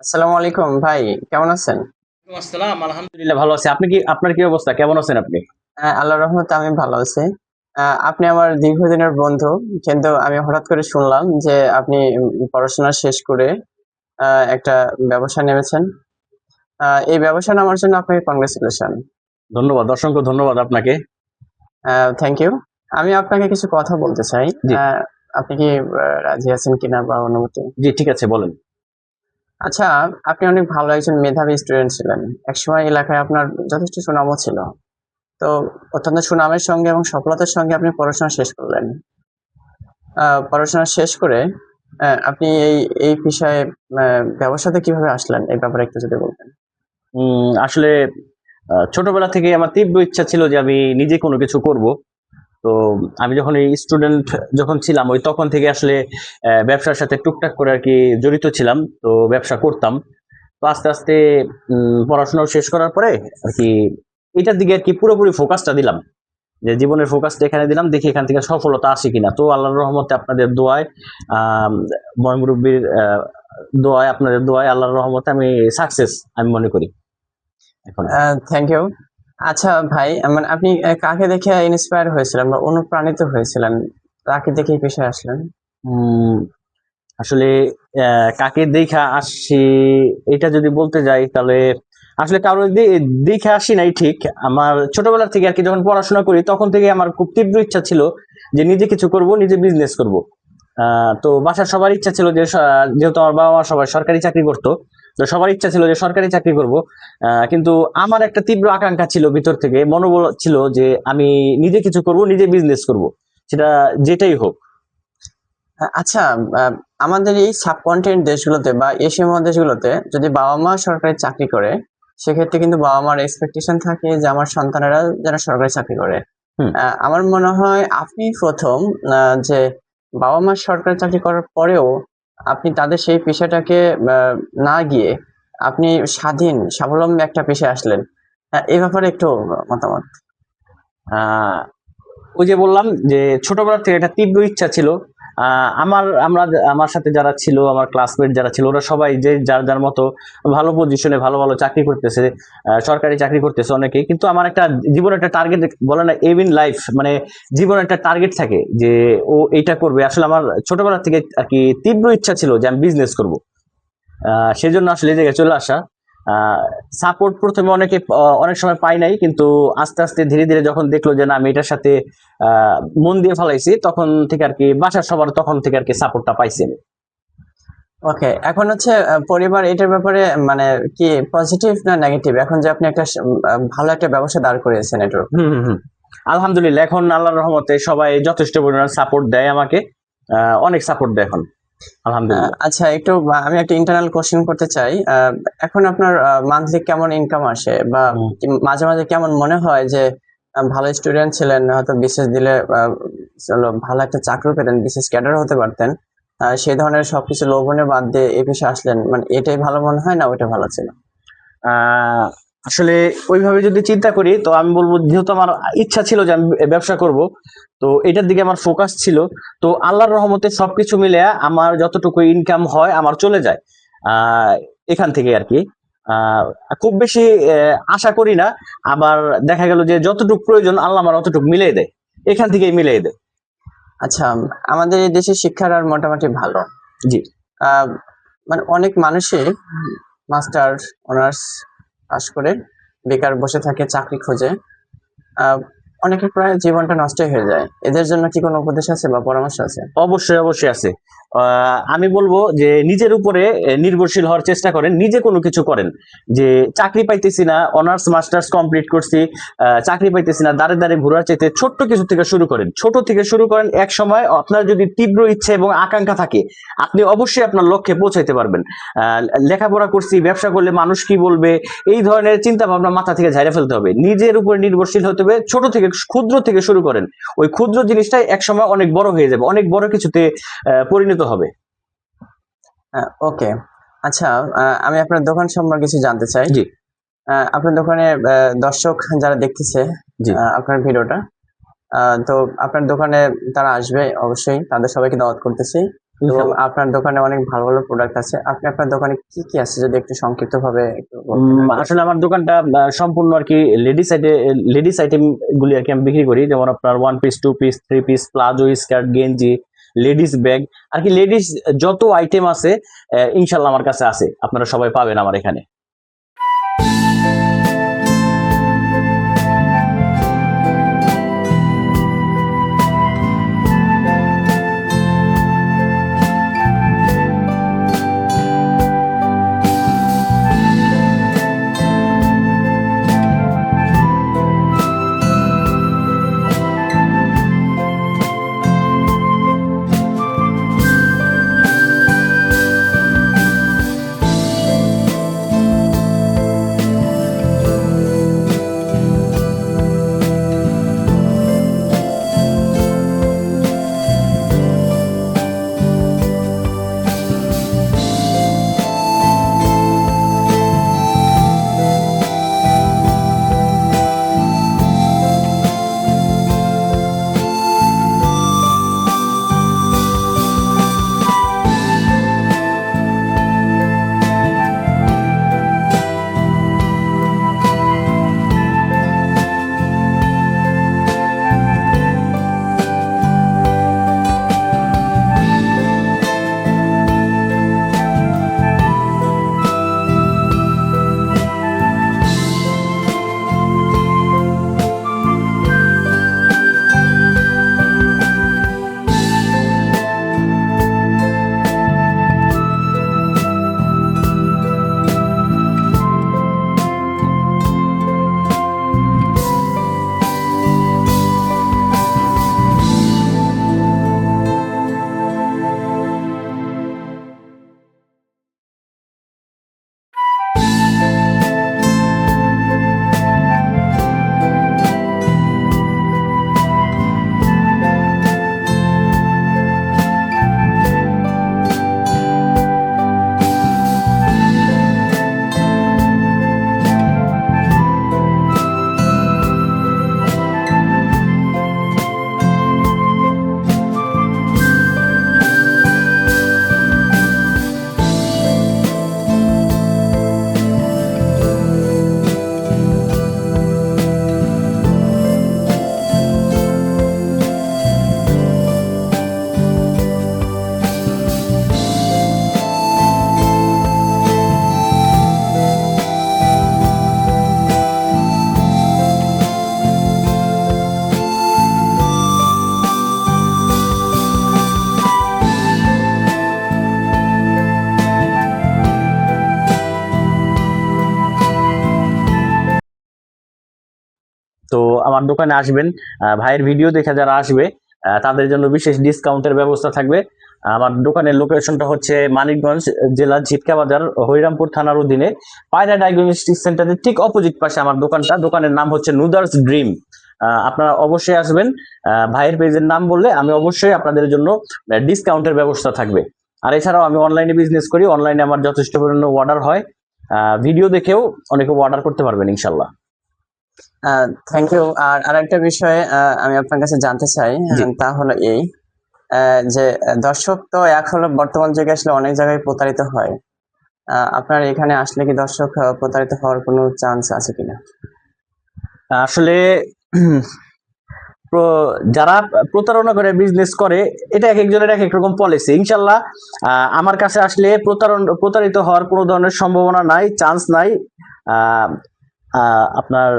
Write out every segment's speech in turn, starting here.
আসসালামু আলাইকুম ভাই, কেমন আছেন? ওয়ালাইকুম আসসালাম। আলহামদুলিল্লাহ ভালো আছি। আপনি কি আপনার কি অবস্থা? কেমন আছেন আপনি? হ্যাঁ, আল্লাহর রহমতে আমি ভালো আছি। আপনি আমার দীর্ঘদিনের বন্ধু। কিন্তু আমি হঠাৎ করে শুনলাম যে আপনি পড়াশোনা শেষ করে আ একটা ব্যবসায় নেমেছেন। এই ব্যবসা নেওয়ার জন্য আপনাকে কংগ্রাচুলেশন। ধন্যবাদ। অসংখ্য ধন্যবাদ আপনাকে। Thank you. আমি আপনাকে কিছু কথা বলতে চাই। জি, আপনি কি রাজি আছেন কিনা বা অনুমতি? জি ঠিক আছে বলেন। আচ্ছা, আপনি অনেক ভালো একজন মেধাবী স্টুডেন্ট ছিলেন। একসময় এলাকায় আপনার যথেষ্ট সুনামও ছিল। তো অত্যন্ত সুনামের সঙ্গে এবং সফলতার সঙ্গে আপনি পড়াশোনা শেষ করলেন। পড়াশোনা শেষ করে আপনি এই পেশায় আ ব্যবসাতে কিভাবে আসলেন? এই ব্যাপারে একটু যদি বলতেন। আসলে ছোটবেলা থেকেই আমার তীব্র ইচ্ছা ছিল যে আমি নিজে কোনো কিছু করব। তো আমি যখন এই স্টুডেন্ট যখন ছিলাম ওই তখন থেকে আসলে ব্যবসার সাথে টুকটাক করে আরকি জড়িত ছিলাম। তো ব্যবসা করতাম। তো আস্তে, আস্তে পড়াশোনা শেষ করার পরে আরকি এটার দিকে আরকি পুরোপুরি ফোকাসটা দিলাম। যে জীবনের ফোকাসটা এখানে দিলাম দেখি এখান থেকে সফলতা আসে কিনা। তো আল্লাহর রহমতে আপনাদের দোয়ায় ময় মুরব্বির দোয়ায় আপনাদের দোয়ায় আল্লাহর রহমতে আমি সাকসেস আমি মনে করি এখন। Thank you. আচ্ছা ভাই, মানে আপনি কাকে দেখে ইন্সপায়ার হয়েছিলেন বা অনুপ্রাণিত হয়েছিলেন? কাকে দেখে এই পেশায় আসলেন? উম আসলে কাকে দেখা আসছি এটা যদি বলতে যাই তাহলে আসলে কারোর দেখে আসি নাই ঠিক। আমার ছোটবেলা থেকে আরকি যখন পড়াশোনা করি তখন থেকে আমার খুব তীব্র ইচ্ছা ছিল যে নিজে কিছু করব, নিজে বিজনেস করব। তো বাসার সবার ইচ্ছা ছিল যে যেহেতু আমার বাবা মা সবাই সরকারি চাকরি করতো, তো সবার ইচ্ছা ছিল যে সরকারি চাকরি করব। কিন্তু আমার একটা তীব্র আকাঙ্ক্ষা ছিল ভিতর থেকে, মনোবল ছিল যে আমি নিজে কিছু করব, নিজে বিজনেস করব, সেটা যেটাই হোক। আচ্ছা, আ আমাদের এই সাবকন্টিনেন্ট দেশগুলোতে বা এশীয় মহাদেশগুলোতে যদি বাবা-মা সরকারি চাকরি করে, সেক্ষেত্রে কিন্তু বাবা-মার এক্সপেকটেশন থাকে যে আমার সন্তানেরা যেন সরকারি চাকরি করে। হুম। আমার মনে হয় আপনি ১ম আ যে বাবা-মা সরকারি চাকরি করার পরেও আপনি তাদের সেই পেশাটাকে আ না গিয়ে আপনি স্বাধীন, স্বাবলম্বী একটা পেশায় আসলেন। এ ব্যাপারে একটু মতামত। আহ ওই যে বললাম যে ছোটবেলা থেকে একটা তীব্র ইচ্ছা ছিল। আমার সাথে যারা ছিল, আমার ক্লাসমেট যারা ছিল, ওরা সবাই যে যার যার মতো ভালো পজিশনে ভালো ভালো চাকরি করতেছে, সরকারি চাকরি করতেছে অনেকেই। কিন্তু আমার একটা জীবনে একটা টার্গেট বলে না, এম ইন লাইফ, মানে জীবনে একটা টার্গেট থাকে যে ও এইটা করবে। আসলে আমার ছোটবেলা থেকে আর কি তীব্র ইচ্ছা ছিল যে আমি বিজনেস করব। সেজন্য আসলে এই জায়গায় চলে আসা। সাপোর্ট প্রথমে অনেক সময় পাই নাই, কিন্তু আস্তে আস্তে ধীরে ধীরে যখন দেখলো যে না আমি এটার সাথে আহ, মন দিয়ে ফেলাইছি, তখন থেকে আর কি বাসার সবার তখন থেকে আর কি সাপোর্টটা পাইছি আমি। ওকে, এখন হচ্ছে পরিবার এটার ব্যাপারে মানে কি পজিটিভ না নেগেটিভ? এখন যে আপনি একটা ভালো একটা ব্যবসা দাঁড় করিয়েছেন এটার উপর। হুম হুম হুম। আলহামদুলিল্লাহ এখন আল্লাহর রহমতে সবাই যথেষ্ট পরিমাণ সাপোর্ট দেয় আমাকে। অনেক সাপোর্ট দেয় এখন, আলহামদুলিল্লাহ। আচ্ছা, একটু আমি একটা ইন্টারনাল কোয়েশ্চেন করতে চাই। এখন আপনার মান্থলি কেমন ইনকাম আসে? বা হুম। মাঝে, মাঝে কেমন মনে হয় যে ভালো স্টুডেন্ট ছিলেন, হয়তো বিসিএস দিলে চলো ভালো একটা চাকরিও পেতেন, বিসিএস ক্যাডারও হতে পারতেন। সেই ধরনের সবকিছু লোভনে বাদ দিয়ে এই পেশায় আসলেন। মানে এটাই ভালো মনে হয় না ওইটা ভালো ছিল? আহ আসলে ওইভাবে যদি চিন্তা করি তো আমি বলবো যেহেতু আমার ইচ্ছা ছিল যে আমি ব্যবসা করব, তো এটার দিকে আমার ফোকাস ছিল। তো আল্লাহর রহমতে সবকিছু মিলে আমার যতটুকু ইনকাম হয় আমার চলে যায় আহ এখান থেকে আর কি। আহ খুব বেশি আশা করি না। আবার দেখা গেল যে যতটুকু প্রয়োজন আল্লাহ আমার অতটুকু মিলিয়ে দেয়, এখান থেকেই মিলিয়ে দেয়। আচ্ছা, আমাদের এই দেশের শিক্ষার হার মোটামুটি ভালো। জি। আহ, মানে অনেক মানুষই মাস্টার অনার্স পাশ করে বেকার বসে থাকে, চাকরি খোঁজে। আহ, অনেকের প্রায় জীবনটা নষ্টই হয়ে যায়। এদের জন্য কি কোনো উপদেশ আছে বা পরামর্শ আছে? অবশ্যই অবশ্যই আছে। আমি বলবো যে নিজের উপরে নির্ভরশীল হওয়ার চেষ্টা করেন, নিজে কোনো কিছু করেন। যে চাকরি পাইতেছি না, অনার্স মাস্টার্স কমপ্লিট করছি, চাকরি পাইতেছি না, দাঁড়ে দাঁড়ে ঘোরার চাইতে ছোট্ট কিছু থেকে শুরু করেন, ছোট থেকে শুরু করেন। এক সময় আপনার যদি তীব্র ইচ্ছে এবং আকাঙ্ক্ষা থাকে, আপনি অবশ্যই আপনার লক্ষ্যে পৌঁছাইতে পারবেন। আহ, লেখাপড়া করছি, ব্যবসা করলে মানুষ কি বলবে, এই ধরনের চিন্তা ভাবনা মাথা থেকে ঝাইরে ফেলতে হবে, নিজের উপর নির্ভরশীল হতে হবে। ছোট থেকে ক্ষুদ্র থেকে শুরু করেন, ওই ক্ষুদ্র জিনিসটাই একসময় অনেক বড় হয়ে যাবে, অনেক বড় কিছুতে পরিণত হবে। ওকে। আচ্ছা, আমি আপনার দোকান সম্পর্কে কিছু জানতে চাই। জি। আপনার দোকানে দর্শক যারা দেখতেছে জি। আপনার ভিডিওটা, তো আপনার দোকানে তারা আসবে অবশ্যই, তাদের সবাইকে দাওয়াত করতেছি। এবং আপনার দোকানে অনেক ভালো ভালো প্রোডাক্ট আছে। আপনি আপনার দোকানে কি কি আছে যদি একটু সংক্ষিপ্ত ভাবে একটু বলতেন আর কি? আসলে আমার দোকানটা সম্পূর্ণ আর কি লেডিস আইটেম গুলি আর কি আমি বিক্রি করি, যেমন আপনার 1 piece, 2 piece, 3 piece, palazzo, skirt, গেঞ্জি, লেডিস ব্যাগ আর কি, লেডিস যত আইটেম আছে ইনশাল্লাহ আমার কাছে আছে, আপনারা সবাই পাবেন আমার এখানে। তো আমার দোকানে আসবেন, ভাইয়ের ভিডিও দেখে যারা আসবে তাদের জন্য বিশেষ ডিসকাউন্টের ব্যবস্থা থাকবে। আমার দোকানের লোকেশনটা হচ্ছে মানিকগঞ্জ জেলা ঝিটকা বাজার, হরিরামপুর থানার অধীনে পায়রা ডায়াগনস্টিক সেন্টারের ঠিক অপোজিট পাশে আমার দোকানটা। দোকানের নাম হচ্ছে নুদার্স ড্রিম। আপনারা অবশ্যই আসবেন, ভাইয়ের পেজের নাম বললে আমি অবশ্যই আপনাদের জন্য ডিসকাউন্টের ব্যবস্থা থাকবে। আর এছাড়াও আমি অনলাইনে বিজনেস করি, অনলাইনে আমার যথেষ্ট পরিমাণে অর্ডার হয়, ভিডিও দেখেও অনেকে অর্ডার করতে পারবেন ইনশাল্লাহ। Thank you. আর আরেকটা বিষয়ে আমি আপনার কাছে জানতে চাই, জি। তা হলো এই যে দর্শক তো এক হলো বর্তমান যুগে আসলে অনেক জায়গায় প্রতারিত হয়। আপনার এখানে আসলে কি দর্শক প্রতারিত হওয়ার কোনো চান্স আছে কিনা? আসলে যারা প্রতারণা করে বিজনেস করে, এটা এক একজনের এক এক রকম পলিসি। ইনশাল্লাহ আমার কাছে আসলে প্রতারিত হওয়ার কোনো ধরনের সম্ভাবনা নাই, চান্স নাই। আপনার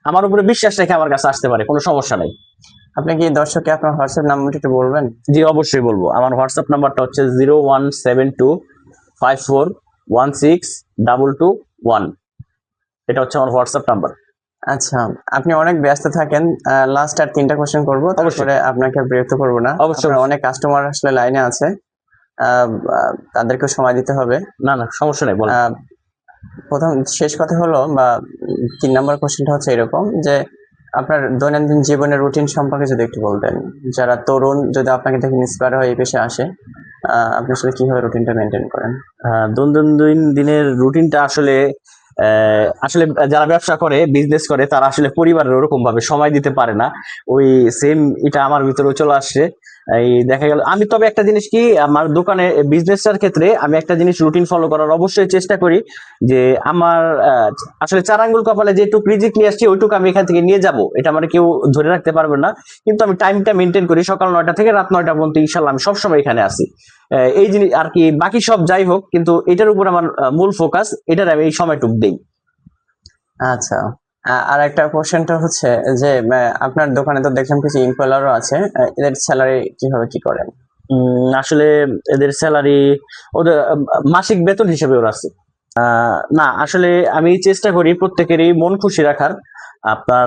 আমার উপরে বিশ্বাস রেখে আমার কাছে আসতে পারে, কোনো সমস্যা নাই। আপনি কি দর্শককে আপনার হোয়াটসঅ্যাপ নাম্বারটা একটু বলবেন? জি অবশ্যই বলবো। আমার হোয়াটসঅ্যাপ নাম্বারটা হচ্ছে 01725416221। এটা হচ্ছে আমার হোয়াটসঅ্যাপ নাম্বার। আচ্ছা, আপনি অনেক ব্যস্ত থাকেন। লাস্ট আর 3টা কোশ্চেন করবো, তারপরে আপনাকে বিরক্ত করবো না। অবশ্যই। আপনার অনেক কাস্টমার আসলে লাইনে আছে, তাদেরকে সময় দিতে হবে। না না সমস্যা নেই, বলেন। প্রথম শেষ কথা হলো বা 3 নাম্বার কোশ্চেনটা হচ্ছে এরকম যে আপনার দৈনন্দিন জীবনের রুটিন সম্পর্কে যদি একটু বলতেন, যারা তরুণ যদি আপনাকে দেখে ইন্সপায়ার হয়ে এই পেশে আসে, আপনি আসলে কিভাবে রুটিনটা মেনটেন করেন? দৈনন্দিন দিনের রুটিনটা আসলে আসলে যারা ব্যবসা করে, বিজনেস করে, তারা আসলে পরিবারের ওরকম ভাবে সময় দিতে পারে না। ওই সেম এটা আমার ভিতরেও চলে আসছে। এই দেখা গেল আমি তবে একটা জিনিস কি আমার দোকানে বিজনেসটার ক্ষেত্রে আমি একটা জিনিস রুটিন ফলো করার অবশ্যই চেষ্টা করি যে আমার আসলে 4 আঙ্গুল কপালে যেটুকু রিজিক নিয়ে আসছি ওইটুকু আমি এখান থেকে নিয়ে যাব, এটা আমার কেউ ধরে রাখতে পারবে না। কিন্তু আমি টাইমটা মেনটেন করি, সকাল 9টা থেকে রাত 9টা পর্যন্ত ইনশাল্লাহ আমি সবসময় এখানে আসি। এই জিনিস আর কি, বাকি সব যাই হোক কিন্তু এটার উপর আমার মূল ফোকাস, এটার আমি এই সময়টুকু দেই। আচ্ছা, আর একটা কোশ্চেনটা হচ্ছে যে আপনার দোকানে তো দেখলাম কিছু এমপ্লয়ারও আছে, এদের স্যালারি কিভাবে কি করেন? আসলে এদের স্যালারি ওদের মাসিক বেতন হিসেবে ওরা আছে। না আসলে আমি চেষ্টা করি প্রত্যেকেরই মন খুশি রাখার। আপনার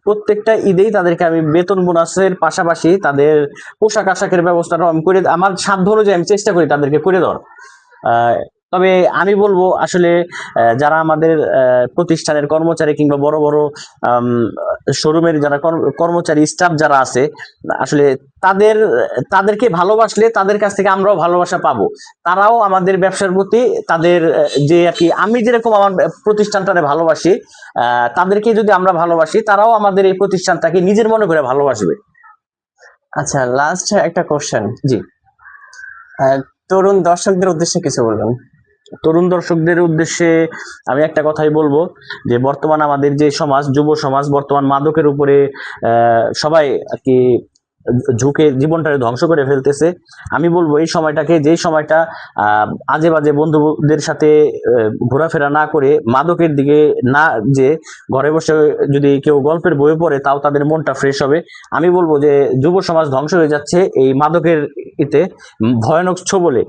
প্রত্যেকটা ঈদেই তাদেরকে আমি বেতন বোনাসের পাশাপাশি তাদের পোশাক আশাকের ব্যবস্থাটা আমি করে, আমার সাধ্য অনুযায়ী আমি চেষ্টা করি তাদেরকে করে দেওয়ার। আহ, তবে আমি বলবো আসলে যারা আমাদের প্রতিষ্ঠানের কর্মচারী কিংবা বড় বড় শোরুমের যারা কর্মচারী স্টাফ যারা আছে, আসলে তাদের তাদেরকে ভালোবাসলে তাদের কাছ থেকে আমরাও ভালোবাসা পাবো। তারাও আমাদের ব্যবসার প্রতি তাদের যে আর কি, আমি যেরকম আমার প্রতিষ্ঠানটাকে ভালোবাসি, তাদেরকে যদি আমরা ভালোবাসি তারাও আমাদের এই প্রতিষ্ঠানটাকে নিজের মনে করে ভালোবাসবে। আচ্ছা, লাস্ট একটা কোশ্চেন। জি, তরুণ দর্শকদের উদ্দেশ্যে কিছু বলবেন। তরুণ দর্শকদের উদ্দেশ্যে আমি একটা কথাই বলবো যে বর্তমান আমাদের যে সমাজ, যুব সমাজ বর্তমান মাদকের উপরে সবাই আর কি ঝুঁকে জীবনটাকে ধ্বংস করে ফেলতেছে। আমি বলবো এই সময়টাকে, যেই সময়টা আজে বাজে বন্ধুদের সাথে ঘোরাফেরা না করে মাদকের দিকে না, যে ঘরে বসে যদি কেউ গল্পের বই পড়ে তাও তাদের মনটা ফ্রেশ হবে। আমি বলবো যে যুব সমাজ ধ্বংস হয়ে যাচ্ছে এই মাদকের ইতে, ভয়ানক ছোবলে।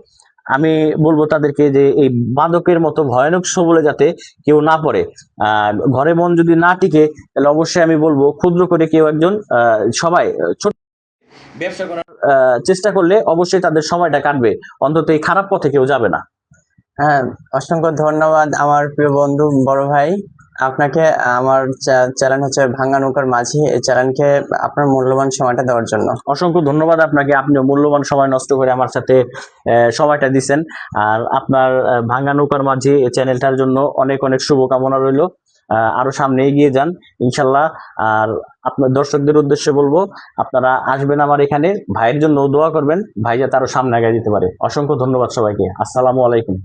আমি বলবো তাদেরকে যে এই মাদকের মতো ভয়ানক ছোবলে যাতে কেউ না পড়ে। ঘরে মন যদি না টিকে তাহলে অবশ্যই আমি বলবো ক্ষুদ্র করে কেউ একজন সবাই ছোট ব্যবসা করার চেষ্টা করলে অবশ্যই তাদের সময়টা কাটবে, অন্তত এই খারাপ পথে কেউ যাবে না। হ্যাঁ, অসংখ্য ধন্যবাদ আমার প্রিয় বন্ধু, বড় ভাই। আপনাকে আমার চ্যানেল হচ্ছে ভাঙ্গা নৌকার মাঝি, এই চ্যানেলকে আপনার মূল্যবান সময়টা দেওয়ার জন্য অসংখ্য ধন্যবাদ আপনাকে, আপনিও মূল্যবান সময় নষ্ট করে আমার সাথে সময়টা দিচ্ছেন। আর আপনার ভাঙ্গা নৌকার মাঝি চ্যানেলটার জন্য অনেক অনেক শুভকামনা রইল। আরো সামনে এগিয়ে যান ইনশাল্লাহ। আর আপনার দর্শকদের উদ্দেশ্যে বলবো আপনারা আসবেন আমার এখানে, ভাইয়ের জন্য দোয়া করবেন, ভাই যাতে আরো সামনে আগে যেতে পারে। অসংখ্য ধন্যবাদ সবাইকে। আসসালামু আলাইকুম।